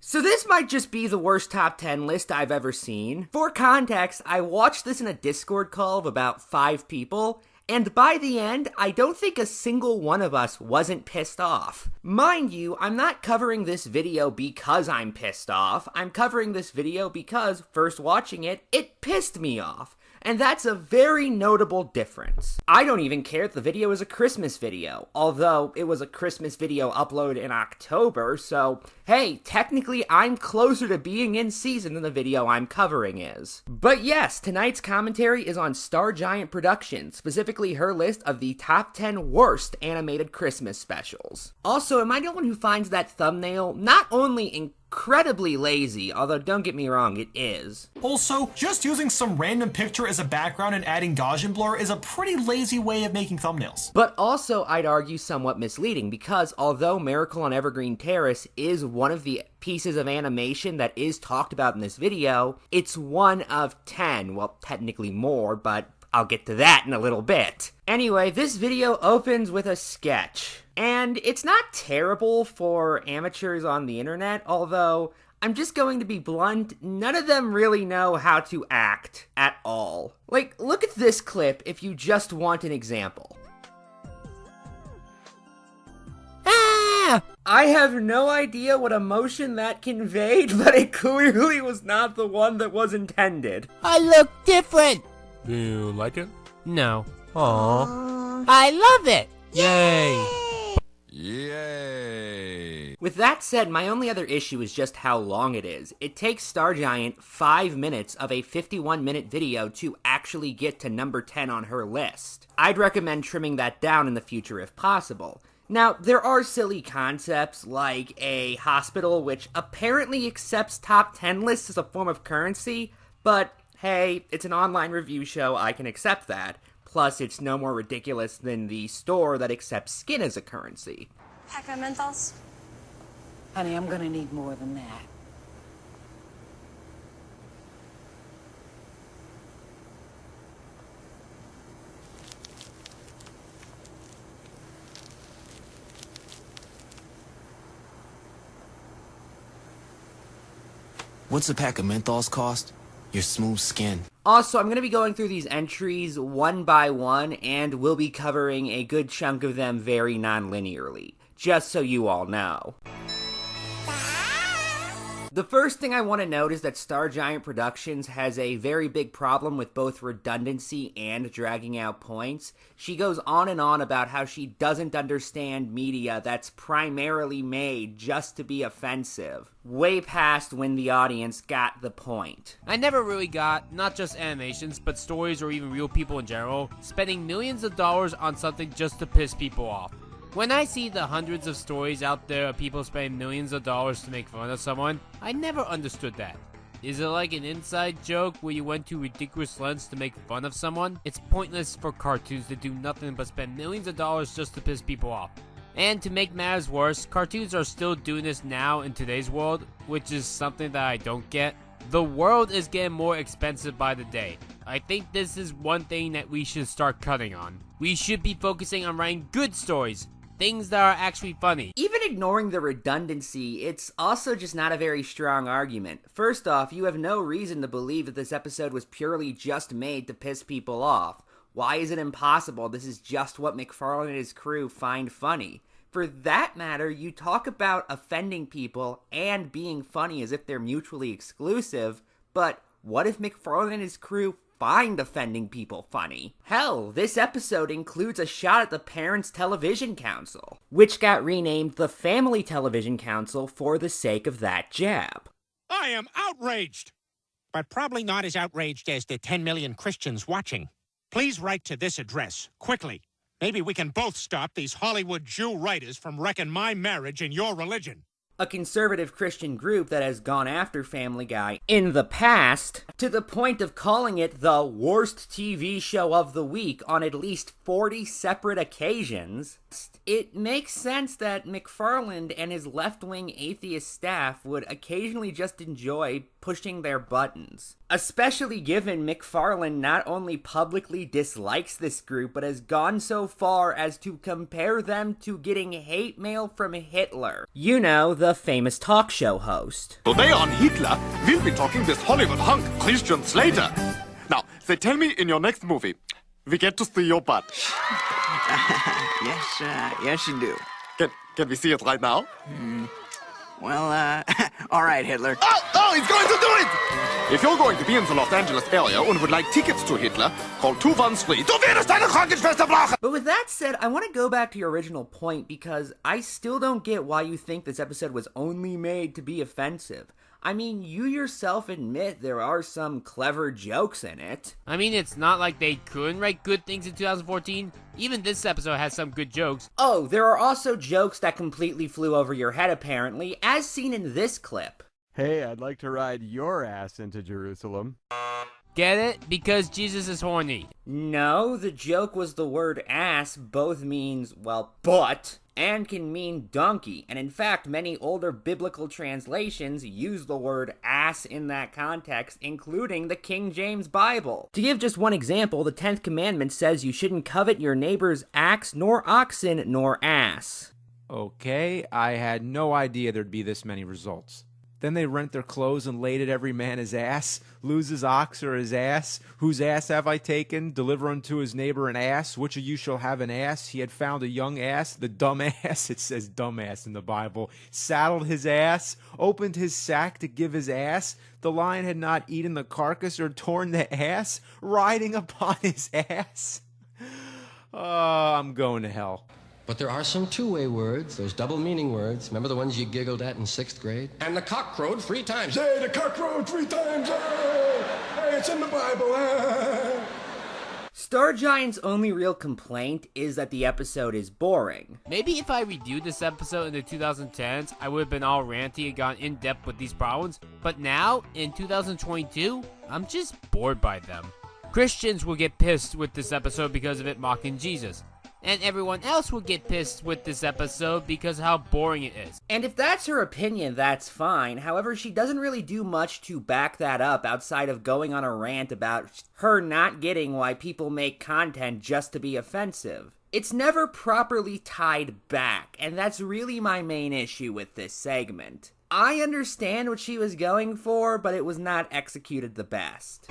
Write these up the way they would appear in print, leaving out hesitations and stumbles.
So this might just be the worst top 10 list I've ever seen. For context, I watched this in a Discord call of about 5 people, and by the end, I don't think a single one of us wasn't pissed off. Mind you, I'm not covering this video because I'm pissed off. I'm covering this video because, first watching it, it pissed me off. And that's a very notable difference. I don't even care if the video is a Christmas video, although it was a Christmas video uploaded in October, so hey, technically I'm closer to being in season than the video I'm covering is. But yes, tonight's commentary is on Star Giant Productions, specifically her list of the top 10 worst animated Christmas specials. Also, am I the one who finds that thumbnail not only incredibly lazy, although don't get me wrong, it is. Also, just using some random picture as a background and adding Gaussian blur is a pretty lazy way of making thumbnails. But also, I'd argue somewhat misleading, because although Miracle on Evergreen Terrace is one of the pieces of animation that is talked about in this video, it's one of 10, well, technically more, but I'll get to that in a little bit. Anyway, this video opens with a sketch. And it's not terrible for amateurs on the internet, although I'm just going to be blunt, none of them really know how to act at all. Like, look at this clip if you just want an example. Ah! I have no idea what emotion that conveyed, but it clearly was not the one that was intended. I look different. Do you like it? No. Aww. I love it. Yay. Yay! With that said, my only other issue is just how long it is. It takes Star Giant 5 minutes of a 51-minute video to actually get to number 10 on her list. I'd recommend trimming that down in the future if possible. Now, there are silly concepts like a hospital which apparently accepts top 10 lists as a form of currency, but hey, it's an online review show, I can accept that. Plus, it's no more ridiculous than the store that accepts skin as a currency. Pack of menthols? Honey, I'm gonna need more than that. What's a pack of menthols cost? Your smooth skin. Also, I'm going to be going through these entries one by one, and we'll be covering a good chunk of them very non-linearly, just so you all know. The first thing I want to note is that Star Giant Productions has a very big problem with both redundancy and dragging out points. She goes on and on about how she doesn't understand media that's primarily made just to be offensive, way past when the audience got the point. I never really got, not just animations, but stories or even real people in general, spending millions of dollars on something just to piss people off. When I see the hundreds of stories out there of people spending millions of dollars to make fun of someone, I never understood that. Is it like an inside joke where you went to ridiculous lengths to make fun of someone? It's pointless for cartoons to do nothing but spend millions of dollars just to piss people off. And to make matters worse, cartoons are still doing this now in today's world, which is something that I don't get. The world is getting more expensive by the day. I think this is one thing that we should start cutting on. We should be focusing on writing good stories. Things that are actually funny. Even ignoring the redundancy, it's also just not a very strong argument. First off, you have no reason to believe that this episode was purely just made to piss people off. Why is it impossible? This is just what McFarlane and his crew find funny. For that matter, you talk about offending people and being funny as if they're mutually exclusive, but what if McFarlane and his crew find offending people funny? Hell, this episode includes a shot at the Parents Television Council, which got renamed the Family Television Council for the sake of that jab. I am outraged, but probably not as outraged as the 10 million Christians watching. Please write to this address, quickly. Maybe we can both stop these Hollywood Jew writers from wrecking my marriage and your religion. A conservative Christian group that has gone after Family Guy in the past, to the point of calling it the worst TV show of the week on at least 40 separate occasions. It makes sense that McFarland and his left-wing atheist staff would occasionally just enjoy pushing their buttons. Especially given McFarland not only publicly dislikes this group, but has gone so far as to compare them to getting hate mail from Hitler. You know, the famous talk show host. Today on Hitler, we'll be talking with Hollywood hunk Christian Slater. Now, they tell me in your next movie, we get to see your butt. Yes, you do. Can we see it right now? Well, all right, Hitler. Oh, he's going to do it! If you're going to be in the Los Angeles area and would like tickets to Hitler, call 213. Du wirst deine Krankenschwester brauchen! But with that said, I want to go back to your original point because I still don't get why you think this episode was only made to be offensive. I mean, you yourself admit there are some clever jokes in it. I mean, it's not like they couldn't write good things in 2014. Even this episode has some good jokes. Oh, there are also jokes that completely flew over your head, apparently, as seen in this clip. Hey, I'd like to ride your ass into Jerusalem. Get it? Because Jesus is horny. No, the joke was the word ass both means, well, butt, and can mean donkey. And in fact, many older biblical translations use the word ass in that context, including the King James Bible. To give just one example, the 10th commandment says you shouldn't covet your neighbor's axe, nor oxen, nor ass. Okay, I had no idea there'd be this many results. Then they rent their clothes and laid at every man his ass, lose his ox or his ass. Whose ass have I taken? Deliver unto his neighbor an ass. Which of you shall have an ass? He had found a young ass, the dumb ass. It says dumbass in the Bible. Saddled his ass, opened his sack to give his ass. The lion had not eaten the carcass or torn the ass, riding upon his ass. Oh, I'm going to hell. But there are some two-way words, those double-meaning words. Remember the ones you giggled at in 6th grade? And the cock crowed 3 times. Hey, the cock crowed 3 times. Hey, it's in the Bible. Star Giant's only real complaint is that the episode is boring. Maybe if I reviewed this episode in the 2010s, I would have been all ranty and gone in depth with these problems. But now, in 2022, I'm just bored by them. Christians will get pissed with this episode because of it mocking Jesus. And everyone else will get pissed with this episode because of how boring it is. And if that's her opinion, that's fine. However, she doesn't really do much to back that up outside of going on a rant about her not getting why people make content just to be offensive. It's never properly tied back, and that's really my main issue with this segment. I understand what she was going for, but it was not executed the best.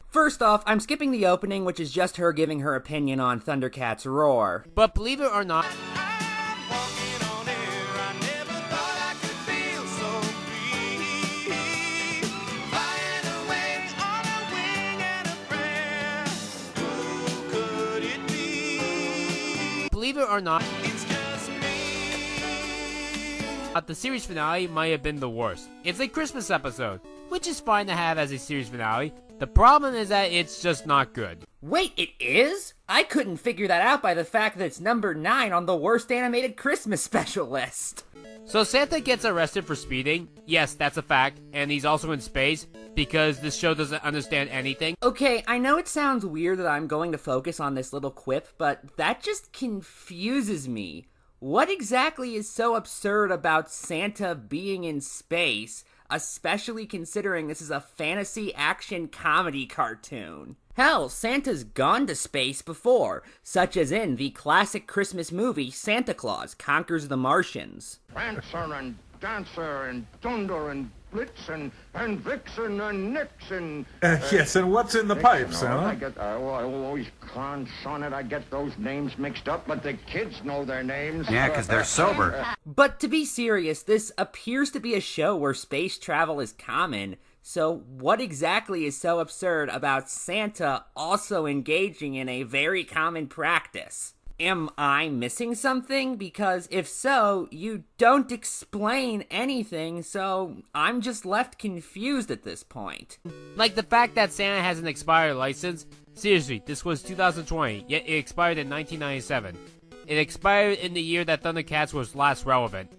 First off, I'm skipping the opening, which is just her giving her opinion on Thundercats Roar. But believe it or not, the series finale might have been the worst. It's a Christmas episode, which is fine to have as a series finale. The problem is that it's just not good. Wait, it is? I couldn't figure that out by the fact that it's number 9 on the worst animated Christmas special list. So Santa gets arrested for speeding. Yes, that's a fact. And he's also in space because this show doesn't understand anything. Okay, I know it sounds weird that I'm going to focus on this little quip, but that just confuses me. What exactly is so absurd about Santa being in space, especially considering this is a fantasy action comedy cartoon? Hell, Santa's gone to space before, such as in the classic Christmas movie Santa Claus Conquers the Martians. Prancer and Dancer and Dunder and Blitzen and Vixen and Nixon. Yes, and what's in the pipes, huh? I always son it. I get those names mixed up, but the kids know their names. Yeah, because they're sober. But to be serious, this appears to be a show where space travel is common. So what exactly is so absurd about Santa also engaging in a very common practice? Am I missing something? Because if so, you don't explain anything, so I'm just left confused at this point. Like the fact that Santa has an expired license. Seriously, this was 2020, yet it expired in 1997. It expired in the year that Thundercats was last relevant.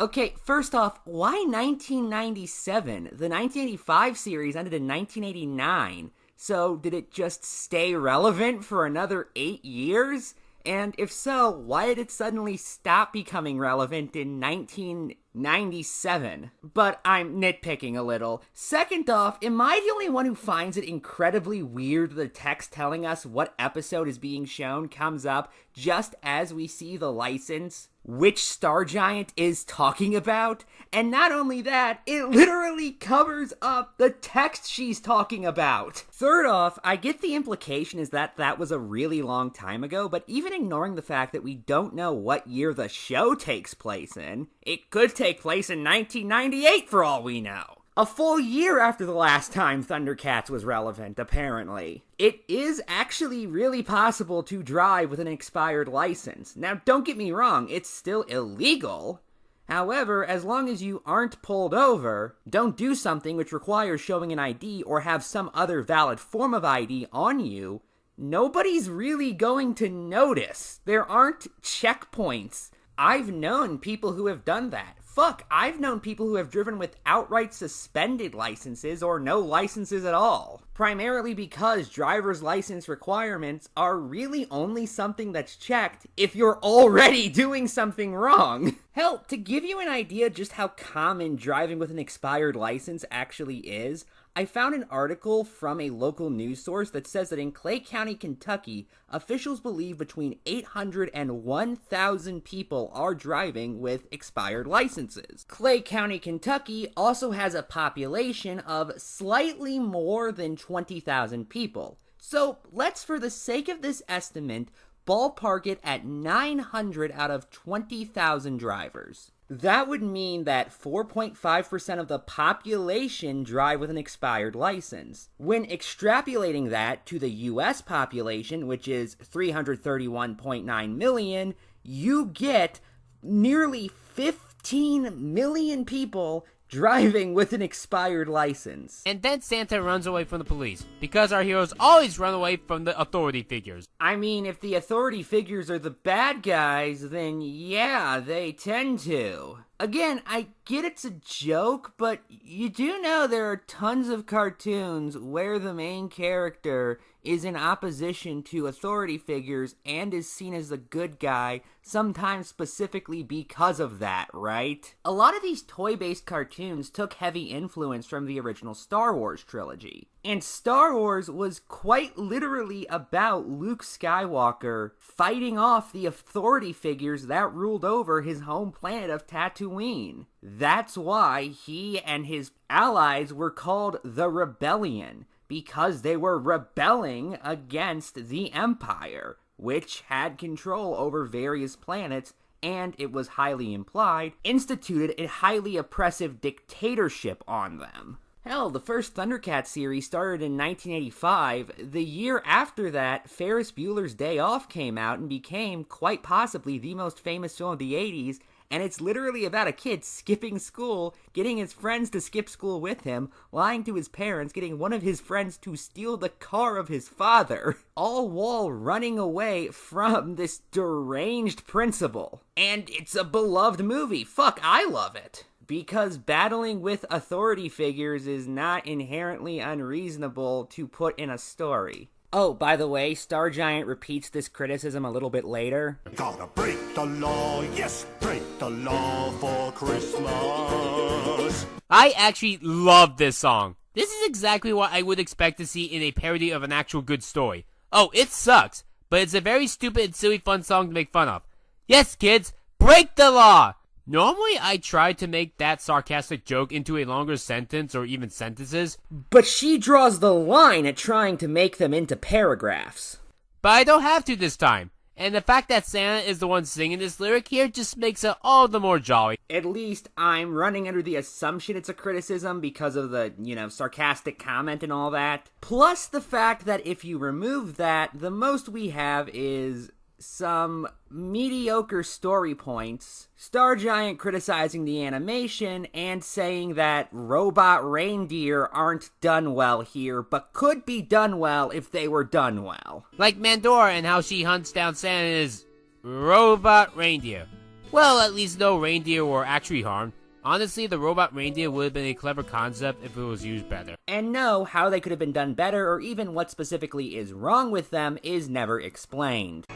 Okay, first off, why 1997? The 1985 series ended in 1989. So did it just stay relevant for another 8 years? And if so, why did it suddenly stop becoming relevant in 1997? But I'm nitpicking a little. Second off, am I the only one who finds it incredibly weird that the text telling us what episode is being shown comes up just as we see the license which Star Giant is talking about? And not only that, it literally covers up the text she's talking about. Third off, I get the implication is that that was a really long time ago, but even ignoring the fact that we don't know what year the show takes place in, it could take place in 1998 for all we know. A full year after the last time Thundercats was relevant, apparently. It is actually really possible to drive with an expired license. Now, don't get me wrong, it's still illegal. However, as long as you aren't pulled over, don't do something which requires showing an ID or have some other valid form of ID on you, nobody's really going to notice. There aren't checkpoints. I've known people who have done that. Fuck, I've known people who have driven with outright suspended licenses or no licenses at all. Primarily because driver's license requirements are really only something that's checked if you're already doing something wrong. Hell, to give you an idea just how common driving with an expired license actually is, I found an article from a local news source that says that in Clay County, Kentucky, officials believe between 800 and 1,000 people are driving with expired licenses. Clay County, Kentucky also has a population of slightly more than 20,000 people. So let's, for the sake of this estimate, ballpark it at 900 out of 20,000 drivers. That would mean that 4.5% of the population drive with an expired license. When extrapolating that to the US population, which is 331.9 million, you get nearly 15 million people driving with an expired license. And then Santa runs away from the police, because our heroes always run away from the authority figures. I mean, if the authority figures are the bad guys, then yeah, they tend to. Again, I get it's a joke, but you do know there are tons of cartoons where the main character is in opposition to authority figures and is seen as the good guy, sometimes specifically because of that, right? A lot of these toy-based cartoons took heavy influence from the original Star Wars trilogy. And Star Wars was quite literally about Luke Skywalker fighting off the authority figures that ruled over his home planet of Tatooine. That's why he and his allies were called the Rebellion, because they were rebelling against the Empire, which had control over various planets and, it was highly implied, instituted a highly oppressive dictatorship on them. Hell, the first Thundercats series started in 1985. The year after that, Ferris Bueller's Day Off came out and became, quite possibly, the most famous film of the 80s, and it's literally about a kid skipping school, getting his friends to skip school with him, lying to his parents, getting one of his friends to steal the car of his father, all while running away from this deranged principal. And it's a beloved movie. Fuck, I love it. Because battling with authority figures is not inherently unreasonable to put in a story. Oh, by the way, Star Giant repeats this criticism a little bit later. Gotta break the law, yes, break the law for Christmas. I actually love this song. This is exactly what I would expect to see in a parody of an actual good story. Oh, it sucks, but it's a very stupid and silly fun song to make fun of. Yes, kids, break the law! Normally, I try to make that sarcastic joke into a longer sentence or even sentences. But she draws the line at trying to make them into paragraphs. But I don't have to this time. And the fact that Santa is the one singing this lyric here just makes it all the more jolly. At least I'm running under the assumption it's a criticism because of the, sarcastic comment and all that. Plus the fact that if you remove that, the most we have is some mediocre story points, Star Giant criticizing the animation and saying that robot reindeer aren't done well here, but could be done well if they were done well. Like Mandora and how she hunts down Santa's robot reindeer. Well, at least no reindeer were actually harmed. Honestly, the robot reindeer would have been a clever concept if it was used better. And no, how they could have been done better or even what specifically is wrong with them is never explained.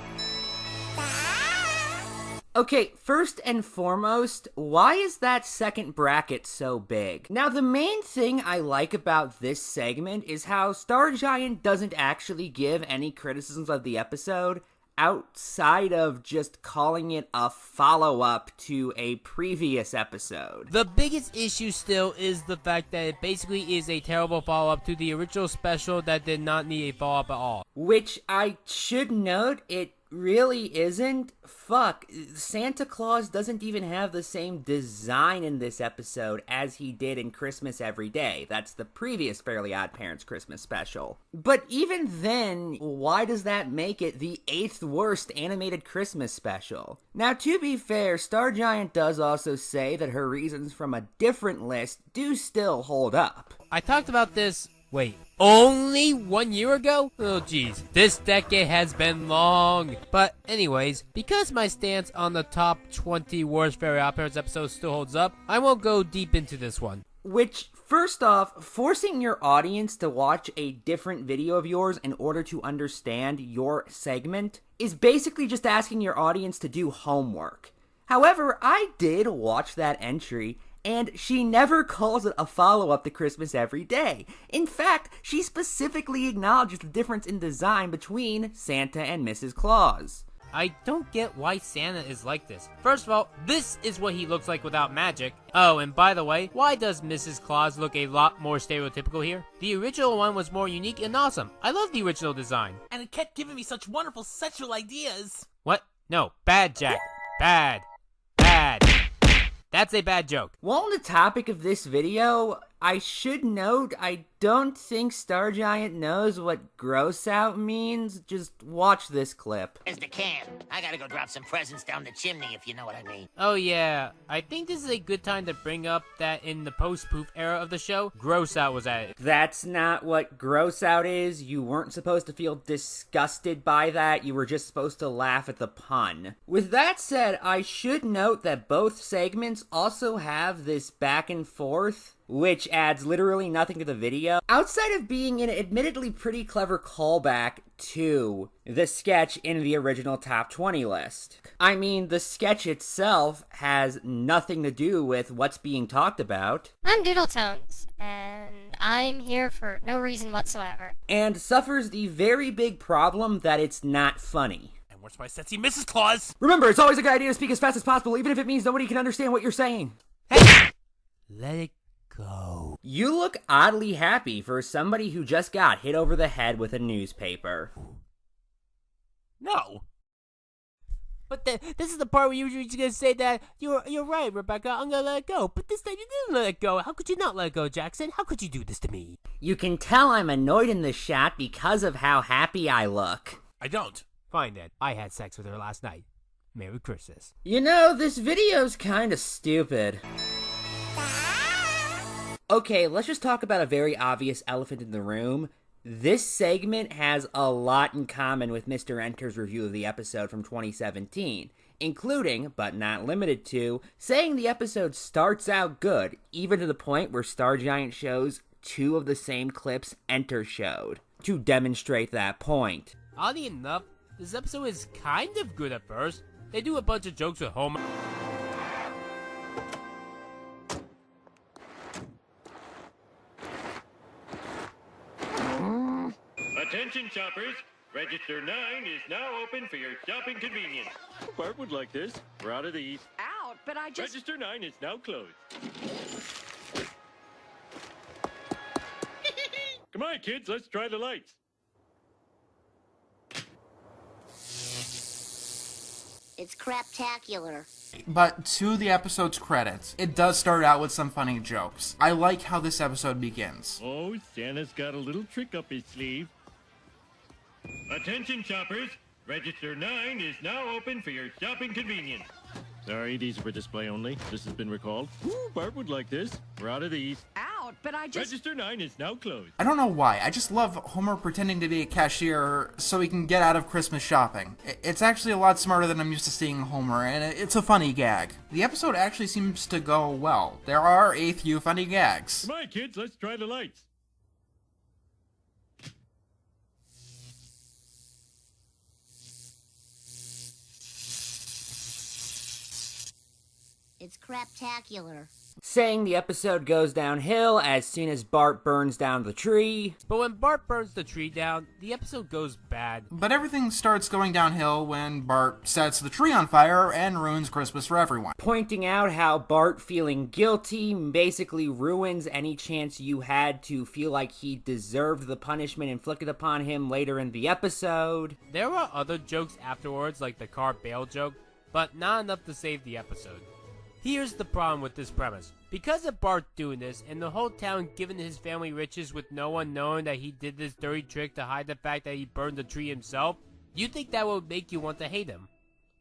Okay, first and foremost, why is that second bracket so big? Now, the main thing I like about this segment is how Star Giant doesn't actually give any criticisms of the episode outside of just calling it a follow-up to a previous episode. The biggest issue still is the fact that it basically is a terrible follow-up to the original special that did not need a follow-up at all. Which I should note, it really isn't. Fuck, Santa Claus doesn't even have the same design in this episode as he did in Christmas Every Day. That's the previous Fairly Odd Parents Christmas special. But even then, why does that make it the 8th worst animated Christmas special? Now, to be fair, Star Giant does also say that her reasons from a different list do still hold up. I talked about this, only 1 year ago? Oh geez, this decade has been long. But anyways, because my stance on the top 20 worst Fairly Odd Parents episodes still holds up, I won't go deep into this one. Which, first off, forcing your audience to watch a different video of yours in order to understand your segment is basically just asking your audience to do homework. However, I did watch that entry, and she never calls it a follow-up to Christmas Every Day. In fact, she specifically acknowledges the difference in design between Santa and Mrs. Claus. I don't get why Santa is like this. First of all, this is what he looks like without magic. Oh, and by the way, why does Mrs. Claus look a lot more stereotypical here? The original one was more unique and awesome. I love the original design. And it kept giving me such wonderful sexual ideas. What? No, bad, Jack. Bad. Bad. That's a bad joke. While on the topic of this video, I should note I don't think Star Giant knows what gross out means. Just watch this clip. There's the can. I gotta go drop some presents down the chimney, if you know what I mean. Oh yeah, I think this is a good time to bring up that in the post-poof era of the show, gross out was added. That's not what gross out is. You weren't supposed to feel disgusted by that. You were just supposed to laugh at the pun. With that said, I should note that both segments also have this back and forth, which adds literally nothing to the video, outside of being an admittedly pretty clever callback to the sketch in the original top 20 list. I mean, the sketch itself has nothing to do with what's being talked about. I'm Doodletones, and I'm here for no reason whatsoever. And suffers the very big problem that it's not funny. And where's my sexy Mrs. Claus? Remember, it's always a good idea to speak as fast as possible, even if it means nobody can understand what you're saying. Hey! Let it go. You look oddly happy for somebody who just got hit over the head with a newspaper. No. But this is the part where you're just gonna say that you're right, Rebecca. I'm gonna let it go. But this time you didn't let it go. How could you not let it go, Jackson? How could you do this to me? You can tell I'm annoyed in this shot because of how happy I look. I don't. Fine then. I had sex with her last night. Merry Christmas. You know, this video's kinda stupid. Okay, let's just talk about a very obvious elephant in the room. This segment has a lot in common with Mr. Enter's review of the episode from 2017, including, but not limited to, saying the episode starts out good, even to the point where Star Giant shows 2 of the same clips Enter showed, to demonstrate that point. Oddly enough, this episode is kind of good at first. They do a bunch of jokes with Homer. Attention shoppers, Register 9 is now open for your shopping convenience. Bart would like this. We're out of these. Out, but I just... Register 9 is now closed. Come on, kids, let's try the lights. It's craptacular. But to the episode's credits, it does start out with some funny jokes. I like how this episode begins. Oh, Santa's got a little trick up his sleeve. Attention shoppers, Register 9 is now open for your shopping convenience. Sorry, these are for display only. This has been recalled. Ooh, Bart would like this. We're out of these. Out, but I just... Register 9 is now closed. I don't know why, I just love Homer pretending to be a cashier so he can get out of Christmas shopping. It's actually a lot smarter than I'm used to seeing Homer, and it's a funny gag. The episode actually seems to go well. There are a few funny gags. Come on, kids, let's try the lights. It's craptacular. Saying the episode goes downhill as soon as Bart burns down the tree. But when Bart burns the tree down, the episode goes bad. But everything starts going downhill when Bart sets the tree on fire and ruins Christmas for everyone. Pointing out how Bart feeling guilty basically ruins any chance you had to feel like he deserved the punishment inflicted upon him later in the episode. There were other jokes afterwards, like the car bail joke, but not enough to save the episode. Here's the problem with this premise. Because of Bart doing this, and the whole town giving his family riches with no one knowing that he did this dirty trick to hide the fact that he burned the tree himself, you'd think that would make you want to hate him.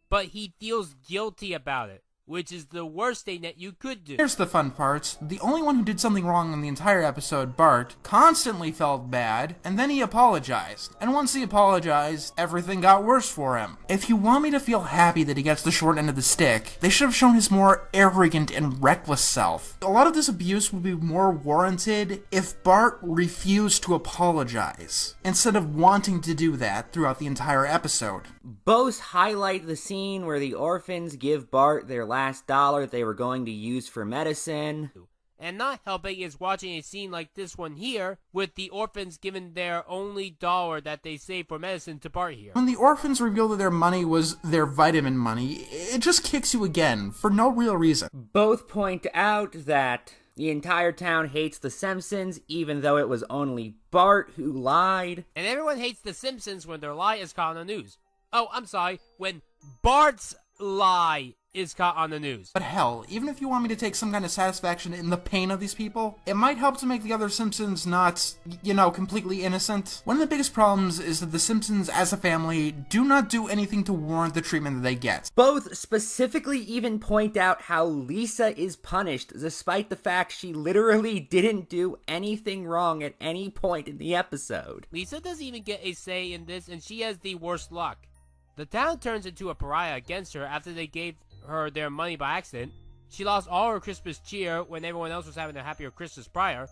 But he feels guilty about it, which is the worst thing that you could do. Here's the fun part. The only one who did something wrong in the entire episode, Bart, constantly felt bad, and then he apologized. And once he apologized, everything got worse for him. If you want me to feel happy that he gets the short end of the stick, they should have shown his more arrogant and reckless self. A lot of this abuse would be more warranted if Bart refused to apologize, instead of wanting to do that throughout the entire episode. Both highlight the scene where the orphans give Bart their last dollar that they were going to use for medicine. And not helping is watching a scene like this one here, with the orphans giving their only dollar that they saved for medicine to Bart here. When the orphans reveal that their money was their vitamin money, it just kicks you again, for no real reason. Both point out that the entire town hates the Simpsons, even though it was only Bart who lied. And everyone hates the Simpsons when their lie is caught on the news. Oh, I'm sorry, when Bart's lie is caught on the news. But hell, even if you want me to take some kind of satisfaction in the pain of these people, it might help to make the other Simpsons not, completely innocent. One of the biggest problems is that the Simpsons as a family do not do anything to warrant the treatment that they get. Both specifically even point out how Lisa is punished, despite the fact she literally didn't do anything wrong at any point in the episode. Lisa doesn't even get a say in this, and she has the worst luck. The town turns into a pariah against her after they gave her their money by accident. She lost all her Christmas cheer when everyone else was having a happier Christmas prior.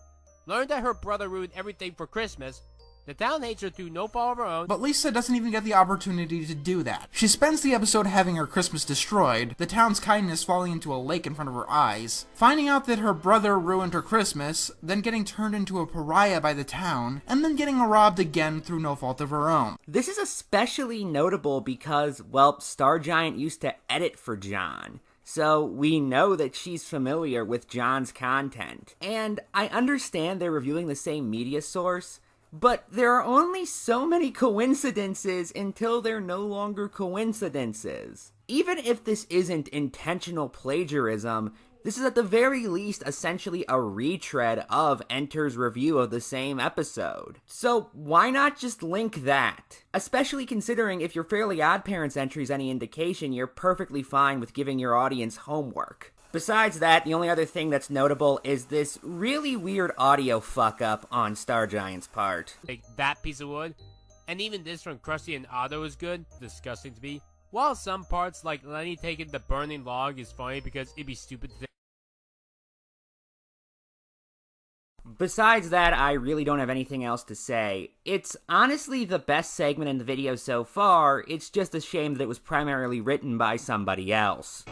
Learned that her brother ruined everything for Christmas. The town hates her through no fault of her own. But Lisa doesn't even get the opportunity to do that. She spends the episode having her Christmas destroyed, the town's kindness falling into a lake in front of her eyes, finding out that her brother ruined her Christmas, then getting turned into a pariah by the town, and then getting robbed again through no fault of her own. This is especially notable because, Star Giant used to edit for John. So we know that she's familiar with John's content. And I understand they're reviewing the same media source, but there are only so many coincidences until they're no longer coincidences. Even if this isn't intentional plagiarism, this is at the very least essentially a retread of Enter's review of the same episode. So why not just link that? Especially considering if your Fairly OddParents entry is any indication, you're perfectly fine with giving your audience homework. Besides that, the only other thing that's notable is this really weird audio fuck-up on Star Giant's part. Like that piece of wood, and even this from Krusty and Otto is good, disgusting to me. While some parts, like Lenny taking the burning log, is funny because it'd be stupid to think. Besides that, I really don't have anything else to say. It's honestly the best segment in the video so far, it's just a shame that it was primarily written by somebody else.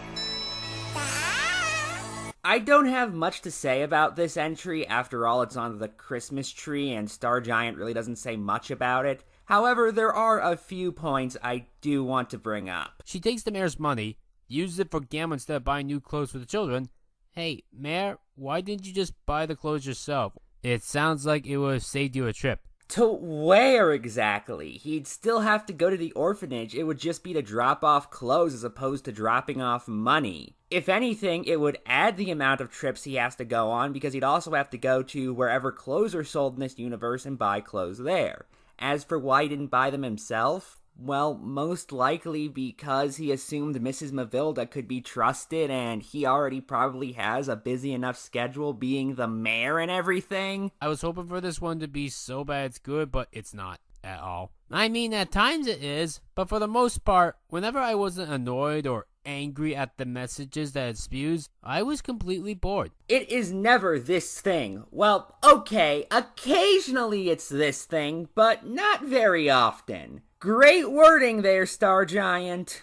I don't have much to say about this entry. After all, it's on the Christmas tree, and Star Giant really doesn't say much about it. However, there are a few points I do want to bring up. She takes the mayor's money, uses it for gambling instead of buying new clothes for the children. Hey, Mayor, why didn't you just buy the clothes yourself? It sounds like it would have saved you a trip. To where exactly? He'd still have to go to the orphanage. It would just be to drop off clothes as opposed to dropping off money. If anything, it would add the amount of trips he has to go on because he'd also have to go to wherever clothes are sold in this universe and buy clothes there. As for why he didn't buy them himself, well, most likely because he assumed Mrs. Mavilda could be trusted and he already probably has a busy enough schedule being the mayor and everything. I was hoping for this one to be so bad it's good, but it's not at all. I mean, at times it is, but for the most part, whenever I wasn't annoyed or angry at the messages that it spews, I was completely bored. It is never this thing. Well, okay, occasionally it's this thing, but not very often. Great wording there, Star Giant.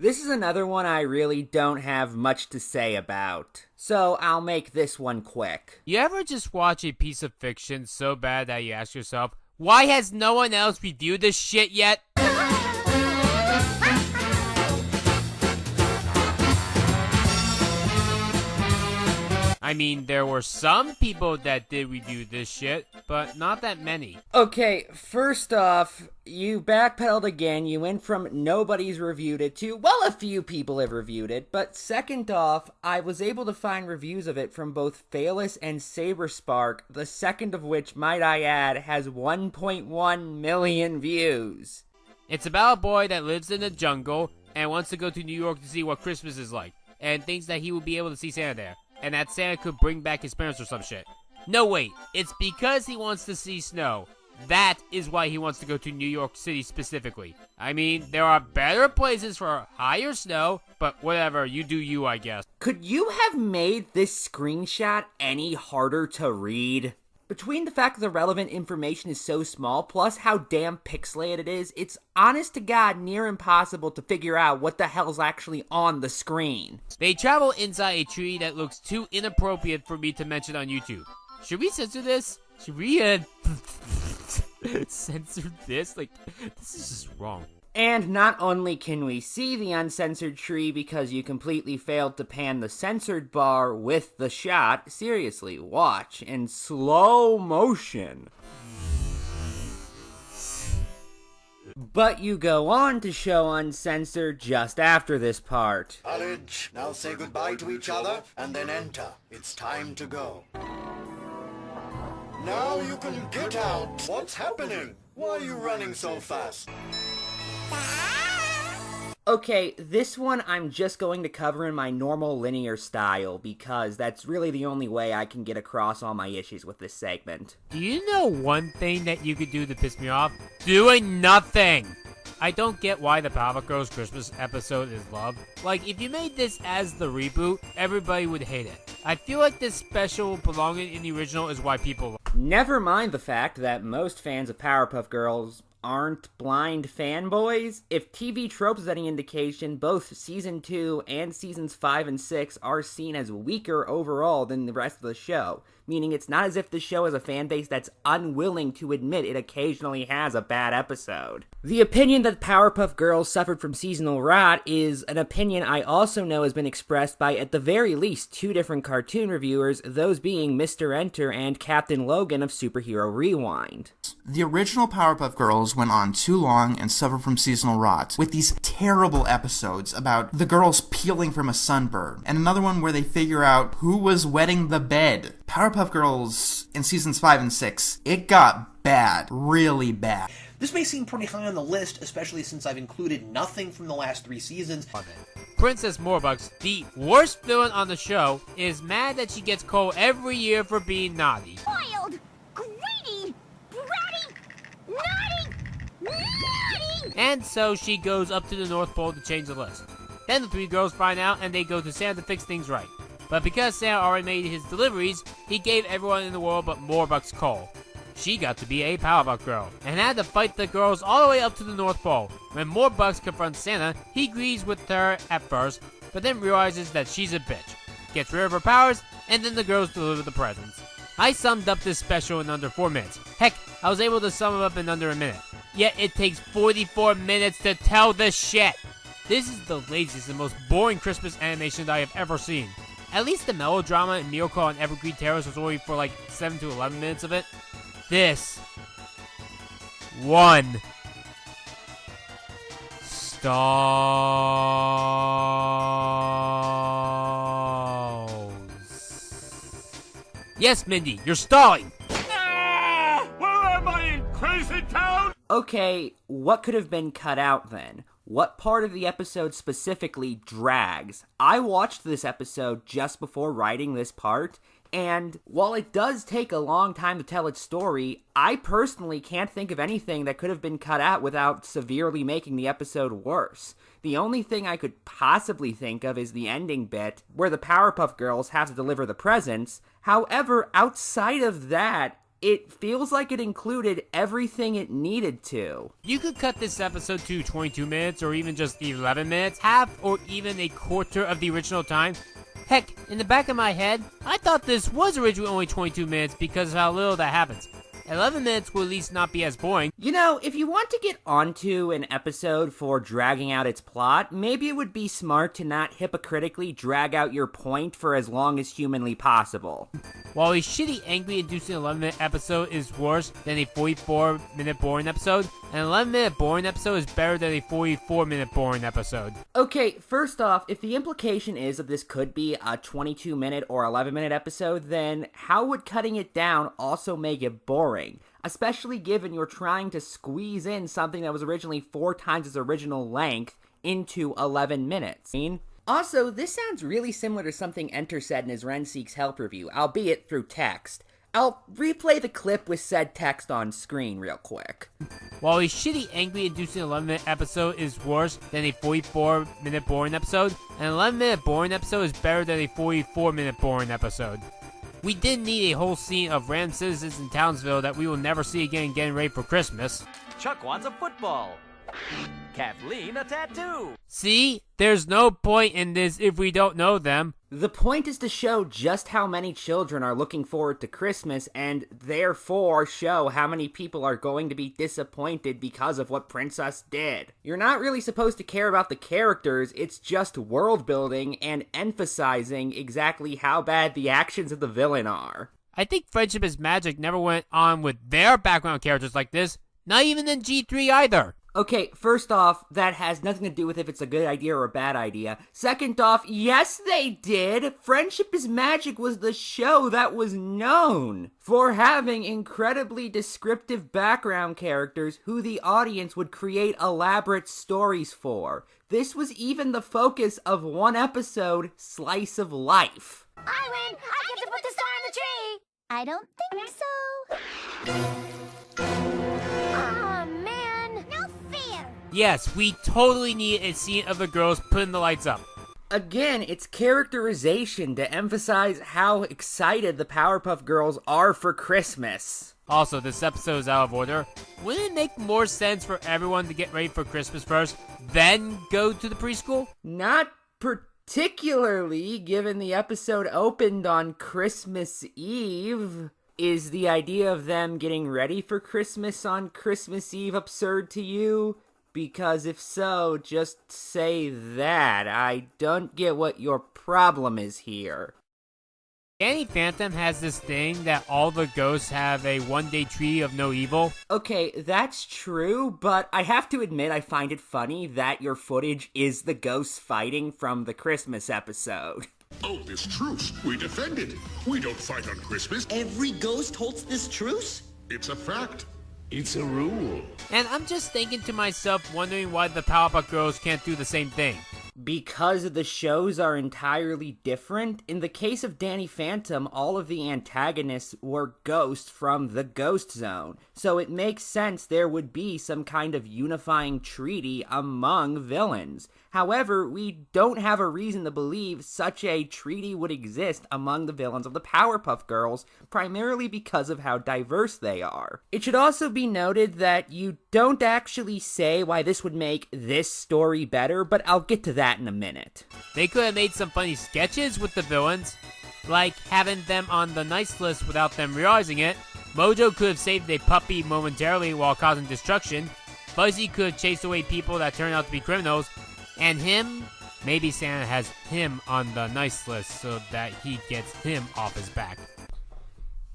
This is another one I really don't have much to say about, so I'll make this one quick. You ever just watch a piece of fiction so bad that you ask yourself, why has no one else reviewed this shit yet? I mean, there were some people that did review this shit, but not that many. Okay, first off, you backpedaled again. You went from nobody's reviewed it to, well, a few people have reviewed it. But second off, I was able to find reviews of it from both Phalus and Saberspark, the second of which, might I add, has 1.1 million views. It's about a boy that lives in the jungle and wants to go to New York to see what Christmas is like, and thinks that he will be able to see Santa there, and that Santa could bring back his parents or some shit. No, wait, it's because he wants to see snow. That is why he wants to go to New York City specifically. I mean, there are better places for higher snow, but whatever, you do you, I guess. Could you have made this screenshot any harder to read? Between the fact that the relevant information is so small, plus how damn pixelated it is, it's honest to God near impossible to figure out what the hell's actually on the screen. They travel inside a tree that looks too inappropriate for me to mention on YouTube. Should we censor this? Should we, censor this? Like, this is just wrong. And not only can we see the uncensored tree because you completely failed to pan the censored bar with the shot, seriously, watch in slow motion. But you go on to show uncensored just after this part. College, now say goodbye to each other and then enter. It's time to go. Now you can get out. What's happening? Why are you running so fast? Okay, this one I'm just going to cover in my normal linear style because that's really the only way I can get across all my issues with this segment. Do you know one thing that you could do to piss me off? Doing nothing! I don't get why the Powerpuff Girls Christmas episode is loved. Like, if you made this as the reboot, everybody would hate it. I feel like this special belonging in the original is why people love it. Never mind the fact that most fans of Powerpuff Girls aren't blind fanboys. If TV Tropes is any indication, both Season 2 and Seasons 5 and 6 are seen as weaker overall than the rest of the show, meaning it's not as if the show has a fan base that's unwilling to admit it occasionally has a bad episode. The opinion that Powerpuff Girls suffered from seasonal rot is an opinion I also know has been expressed by at the very least 2 different cartoon reviewers, those being Mr. Enter and Captain Logan of Superhero Rewind. The original Powerpuff Girls went on too long and suffered from seasonal rot, with these terrible episodes about the girls peeling from a sunburn, and another one where they figure out who was wetting the bed. Powerpuff Girls in seasons 5 and 6, it got bad, really bad. This may seem pretty high on the list, especially since I've included nothing from the last 3 seasons. Princess Morbucks, the worst villain on the show, is mad that she gets coal every year for being naughty. Wild, greedy, bratty, naughty, naughty! And so she goes up to the North Pole to change the list. Then the 3 girls find out and they go to Santa to fix things right. But because Santa already made his deliveries, he gave everyone in the world but Morbucks coal. She got to be a Powerpuff Girl, and had to fight the girls all the way up to the North Pole. When Morbucks confronts Santa, he agrees with her at first, but then realizes that she's a bitch, gets rid of her powers, and then the girls deliver the presents. I summed up this special in under 4 minutes. Heck, I was able to sum it up in under a minute. Yet it takes 44 minutes to tell this shit. This is the laziest and most boring Christmas animation that I have ever seen. At least the melodrama in Miracle on Evergreen Terrace was only for like 7 to 11 minutes of it. This one stalls. Yes, Mindy, you're stalling. Where am I, in Crazy Town? Okay, what could have been cut out then? What part of the episode specifically drags? I watched this episode just before writing this part, and while it does take a long time to tell its story, I personally can't think of anything that could have been cut out without severely making the episode worse. The only thing I could possibly think of is the ending bit, where the Powerpuff Girls have to deliver the presents. However, outside of that, It feels like it included everything it needed to. You could cut this episode to 22 minutes or even just 11 minutes, half or even a quarter of the original time. Heck, in the back of my head, I thought this was originally only 22 minutes because of how little that happens. 11 minutes will at least not be as boring. You know, if you want to get onto an episode for dragging out its plot, maybe it would be smart to not hypocritically drag out your point for as long as humanly possible. While a shitty, angry, inducing 11-minute episode is worse than a 44-minute boring episode, an 11-minute boring episode is better than a 44-minute boring episode. Okay, first off, if the implication is that this could be a 22-minute or 11-minute episode, then how would cutting it down also make it boring? Especially given you're trying to squeeze in something that was originally 4 times its original length into 11 minutes. Also, this sounds really similar to something Enter said in his Ren Seeks Help review, albeit through text. I'll replay the clip with said text on screen real quick. While a shitty, angry, inducing 11-minute episode is worse than a 44-minute boring episode, an 11-minute boring episode is better than a 44-minute boring episode. We didn't need a whole scene of random citizens in Townsville that we will never see again getting ready for Christmas. Chuck wants a football. Kathleen a tattoo. See? There's no point in this if we don't know them. The point is to show just how many children are looking forward to Christmas and therefore show how many people are going to be disappointed because of what Princess did. You're not really supposed to care about the characters, it's just world building and emphasizing exactly how bad the actions of the villain are. I think Friendship is Magic never went on with their background characters like this, not even in G3 either. Okay, first off, that has nothing to do with if it's a good idea or a bad idea. Second off, yes they did! Friendship is Magic was the show that was known for having incredibly descriptive background characters who the audience would create elaborate stories for. This was even the focus of one episode, Slice of Life. I win! I get to put the star on the tree! I don't think so. Aw, man. No fair. Yes, we totally need a scene of the girls putting the lights up. Again, it's characterization to emphasize how excited the Powerpuff Girls are for Christmas. Also, this episode is out of order. Wouldn't it make more sense for everyone to get ready for Christmas first, then go to the preschool? Not particularly, given the episode opened on Christmas Eve. Is the idea of them getting ready for Christmas on Christmas Eve absurd to you? Because if so, just say that. I don't get what your problem is here. Danny Phantom has this thing that all the ghosts have a one-day treaty of no evil. Okay, that's true, but I have to admit I find it funny that your footage is the ghosts fighting from the Christmas episode. Oh, this truce. We defend it. We don't fight on Christmas. Every ghost holds this truce? It's a fact. It's a rule. And I'm just thinking to myself, wondering why the Powerpuff Girls can't do the same thing. Because the shows are entirely different. In the case of Danny Phantom, all of the antagonists were ghosts from the Ghost Zone. So it makes sense there would be some kind of unifying treaty among villains. However, we don't have a reason to believe such a treaty would exist among the villains of the Powerpuff Girls, primarily because of how diverse they are. It should also be noted that you don't actually say why this would make this story better, but I'll get to that in a minute. They could have made some funny sketches with the villains, like having them on the nice list without them realizing it. Mojo could have saved a puppy momentarily while causing destruction. Fuzzy could have chased away people that turned out to be criminals. And him, maybe Santa has him on the nice list so that he gets him off his back.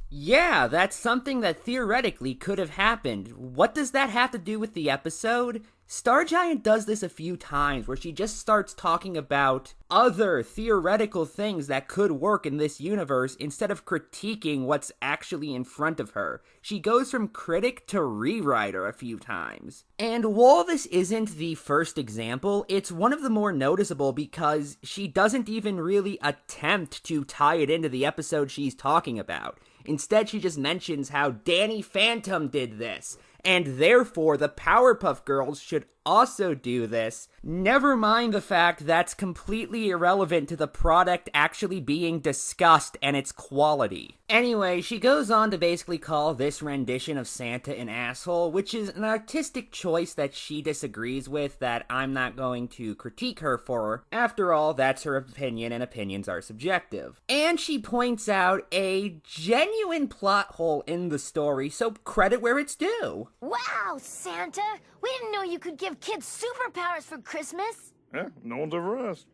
Yeah, that's something that theoretically could have happened. What does that have to do with the episode? Star Giant does this a few times where she just starts talking about other theoretical things that could work in this universe instead of critiquing what's actually in front of her. She goes from critic to rewriter a few times. And while this isn't the first example, it's one of the more noticeable because she doesn't even really attempt to tie it into the episode she's talking about. Instead, she just mentions how Danny Phantom did this. and therefore the Powerpuff Girls should also do this. Never mind the fact that's completely irrelevant to the product actually being discussed and its quality. Anyway, she goes on to basically call this rendition of Santa an asshole, which is an artistic choice that she disagrees with that I'm not going to critique her for. After all, that's her opinion, and opinions are subjective. And she points out a genuine plot hole in the story, so credit where it's due. Wow, Santa! We didn't know you could give kids superpowers for Christmas. Yeah, no one's ever asked.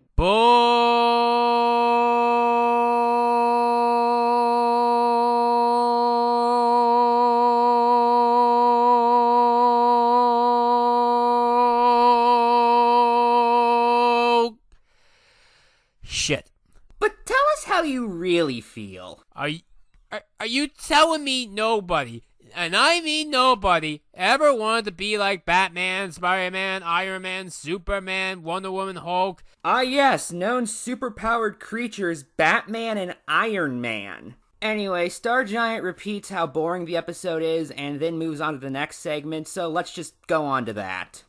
Shit. But tell us how you really feel. Are you telling me nobody, and I mean nobody, ever wanted to be like Batman, Spider-Man, Iron Man, Superman, Wonder Woman, Hulk? Ah yes, known superpowered creatures Batman and Iron Man. Anyway, Star Giant repeats how boring the episode is and then moves on to the next segment, so let's just go on to that.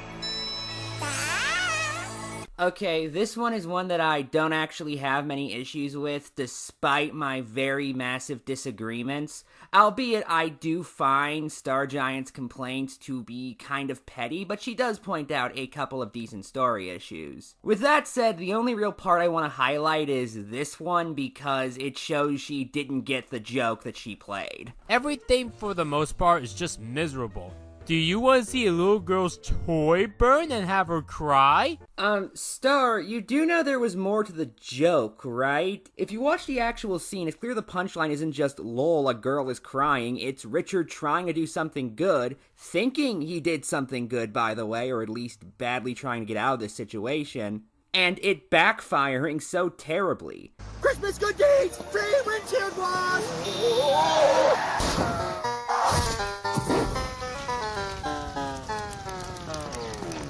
Okay, this one is one that I don't actually have many issues with, despite my very massive disagreements. Albeit, I do find Star Giant's complaints to be kind of petty, but she does point out a couple of decent story issues. With that said, the only real part I want to highlight is this one, because it shows she didn't get the joke that she played. Everything for the most part is just miserable. Do you want to see a little girl's toy burn and have her cry? Star, you do know there was more to the joke, right? If you watch the actual scene, it's clear the punchline isn't just, lol, a girl is crying. It's Richard trying to do something good, thinking he did something good, by the way, or at least badly trying to get out of this situation, and it backfiring so terribly. Christmas good deeds! Free windshield wash!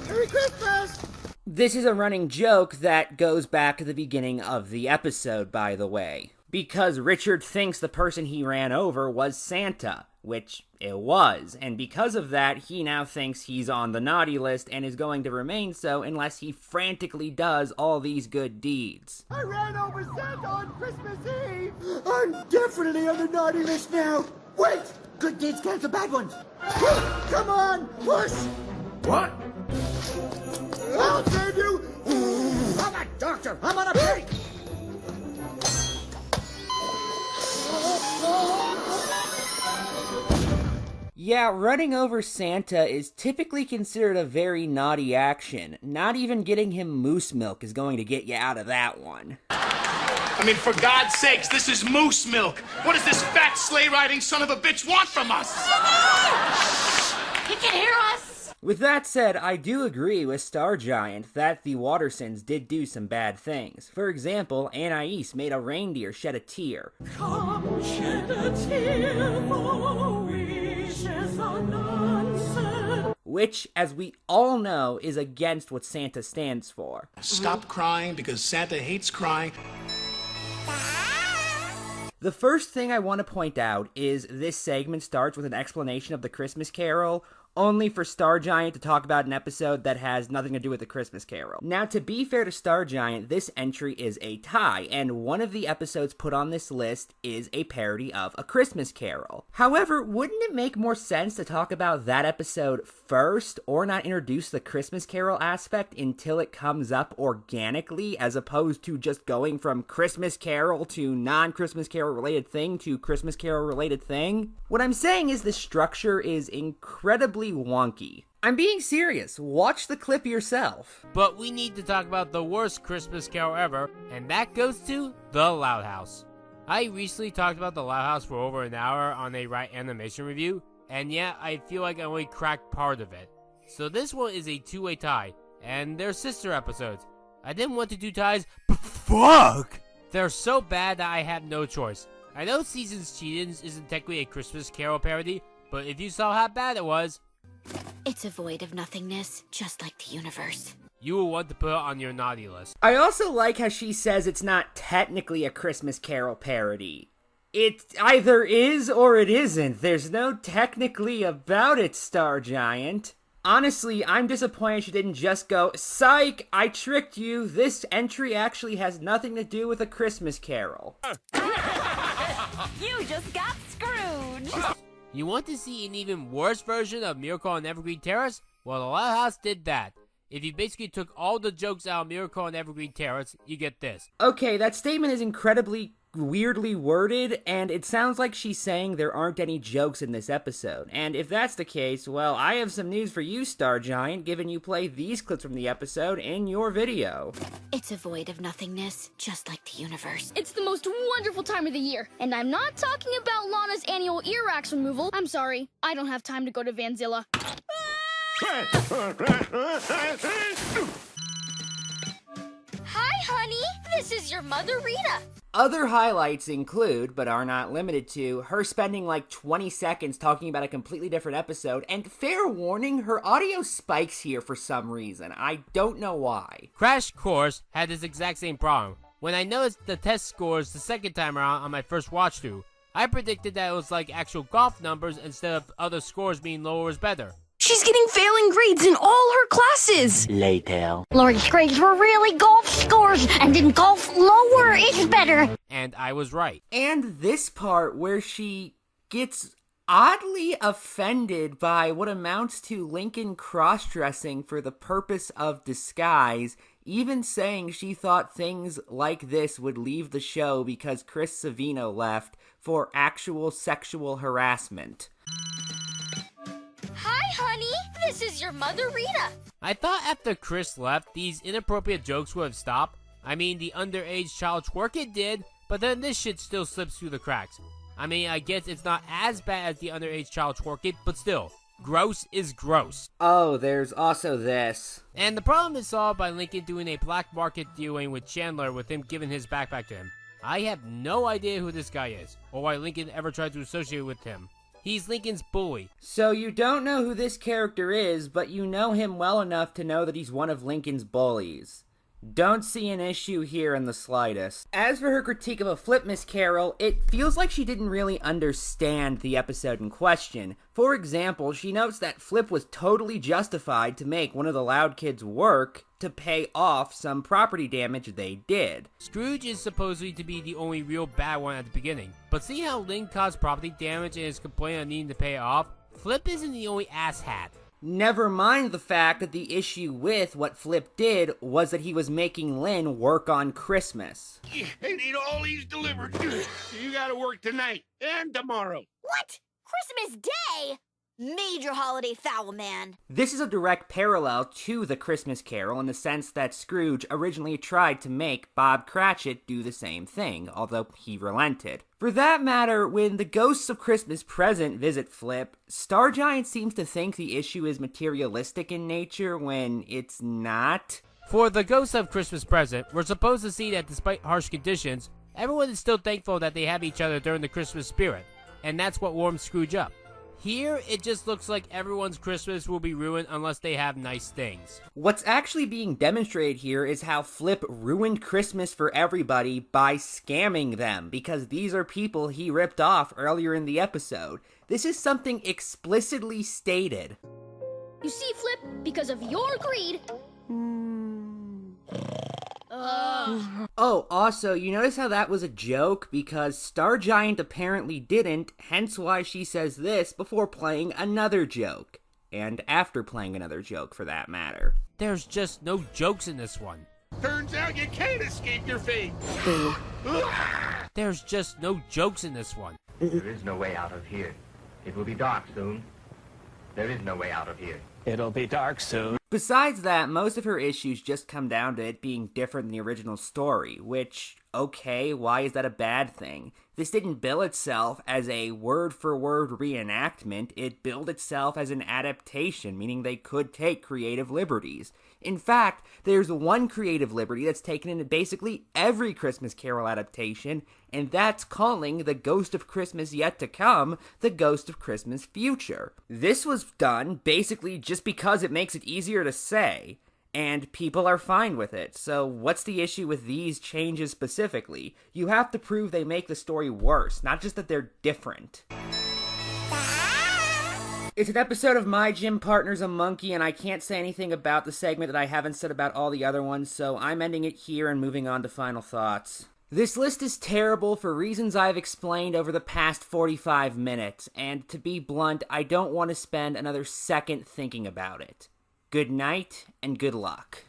Merry Christmas! This is a running joke that goes back to the beginning of the episode, by the way. Because Richard thinks the person he ran over was Santa, which it was, and because of that, he now thinks he's on the naughty list and is going to remain so unless he frantically does all these good deeds. I ran over Santa on Christmas Eve! I'm definitely on the naughty list now! Wait! Good deeds cancel bad ones! Come on, push! What? I'll save you! I'm a doctor! I'm on a break! Yeah, running over Santa is typically considered a very naughty action. Not even getting him moose milk is going to get you out of that one. I mean, for God's sakes, this is moose milk. What does this fat sleigh-riding son of a bitch want from us? He can hear us! With that said, I do agree with Star Giant that the Wattersons did do some bad things. For example, Anais made a reindeer shed a tear. Come shed a tear, for wishes are nonsense. Which, as we all know, is against what Santa stands for. Stop crying because Santa hates crying. The first thing I want to point out is this segment starts with an explanation of the Christmas Carol, only for Star Giant to talk about an episode that has nothing to do with the Christmas Carol. Now, to be fair to Star Giant, this entry is a tie, and one of the episodes put on this list is a parody of A Christmas Carol. However, wouldn't it make more sense to talk about that episode first, or not introduce the Christmas Carol aspect until it comes up organically, as opposed to just going from Christmas Carol to non-Christmas Carol related thing to Christmas Carol related thing? What I'm saying is the structure is incredibly wonky. I'm being serious. Watch the clip yourself. But we need to talk about the worst Christmas Carol ever, and that goes to The Loud House. I recently talked about The Loud House for over an hour on a Right Animation review, and yeah, I feel like I only cracked part of it. So this one is a two-way tie, and they're sister episodes. I didn't want to do ties, but fuck! They're so bad that I had no choice. I know Seasons Cheatins isn't technically a Christmas Carol parody, but if you saw how bad it was, it's a void of nothingness, just like the universe. You will want to put it on your naughty list. I also like how she says it's not technically a Christmas Carol parody. It either is or it isn't. There's no technically about it, Star Giant. Honestly, I'm disappointed she didn't just go, psych, I tricked you. This entry actually has nothing to do with A Christmas Carol. You just got screwed. You want to see an even worse version of Miracle on Evergreen Terrace? Well, the Lighthouse did that. If you basically took all the jokes out of Miracle on Evergreen Terrace, you get this. Okay, that statement is incredibly weirdly worded, and it sounds like she's saying there aren't any jokes in this episode. And if that's the case, well, I have some news for you, Star Giant, given you play these clips from the episode in your video. It's a void of nothingness, just like the universe. It's the most wonderful time of the year, and I'm not talking about Lana's annual ear wax removal. I'm sorry, I don't have time to go to Vanzilla. Hi, honey. This is your mother, Rita. Other highlights include, but are not limited to, her spending like 20 seconds talking about a completely different episode, and fair warning, her audio spikes here for some reason. I don't know why. Crash Course had this exact same problem. When I noticed the test scores the second time around on my first watch through, I predicted that it was like actual golf numbers instead of other scores being lower is better. She's getting failing grades in all her classes. Later. Lori's grades were really golf scores, and in golf, lower is better. And I was right. And this part where she gets oddly offended by what amounts to Lincoln cross-dressing for the purpose of disguise, even saying she thought things like this would leave the show because Chris Savino left for actual sexual harassment. Hi, honey. This is your mother, Rita. I thought after Chris left, these inappropriate jokes would have stopped. I mean, the underage child twerk it did, but then this shit still slips through the cracks. I mean, I guess it's not as bad as the underage child twerk it, but still, gross is gross. Oh, there's also this. And the problem is solved by Lincoln doing a black market dealing with Chandler with him giving his backpack to him. I have no idea who this guy is, or why Lincoln ever tried to associate with him. He's Lincoln's bully. So you don't know who this character is, but you know him well enough to know that he's one of Lincoln's bullies. Don't see an issue here in the slightest. As for her critique of A Flip Miss Carol, it feels like she didn't really understand the episode in question. For example, she notes that Flip was totally justified to make one of the Loud Kids work to pay off some property damage they did. Scrooge is supposedly to be the only real bad one at the beginning, but see how Lynn caused property damage and is complaining on needing to pay it off? Flip isn't the only asshat. Never mind the fact that the issue with what Flip did was that he was making Lynn work on Christmas. They need all these delivered. You gotta work tonight and tomorrow. What? Christmas Day? Major holiday foul, man. This is a direct parallel to The Christmas Carol in the sense that Scrooge originally tried to make Bob Cratchit do the same thing, although he relented. For that matter, when the Ghosts of Christmas Present visit Flip, Star Giant seems to think the issue is materialistic in nature when it's not. For the Ghosts of Christmas Present, we're supposed to see that despite harsh conditions, everyone is still thankful that they have each other during the Christmas spirit, and that's what warms Scrooge up. Here, it just looks like everyone's Christmas will be ruined unless they have nice things. What's actually being demonstrated here is how Flip ruined Christmas for everybody by scamming them, because these are people he ripped off earlier in the episode. This is something explicitly stated. You see, Flip, because of your greed... Oh, also, you notice how that was a joke? Because Star Giant apparently didn't, hence why she says this before playing another joke. And after playing another joke, for that matter. There's just no jokes in this one. Turns out you can't escape your fate. There's just no jokes in this one. There is no way out of here. It will be dark soon. There is no way out of here. It'll be dark soon. Besides that, most of her issues just come down to it being different than the original story, which, okay, why is that a bad thing? This didn't bill itself as a word-for-word reenactment, it billed itself as an adaptation, meaning they could take creative liberties. In fact, there's one creative liberty that's taken into basically every Christmas Carol adaptation, and that's calling the Ghost of Christmas Yet to Come the Ghost of Christmas Future. This was done basically just because it makes it easier to say. and people are fine with it. So what's the issue with these changes specifically? You have to prove they make the story worse, not just that they're different. It's an episode of My Gym Partner's a Monkey, and I can't say anything about the segment that I haven't said about all the other ones, so I'm ending it here and moving on to final thoughts. This list is terrible for reasons I've explained over the past 45 minutes, and to be blunt, I don't want to spend another second thinking about it. Good night, and good luck.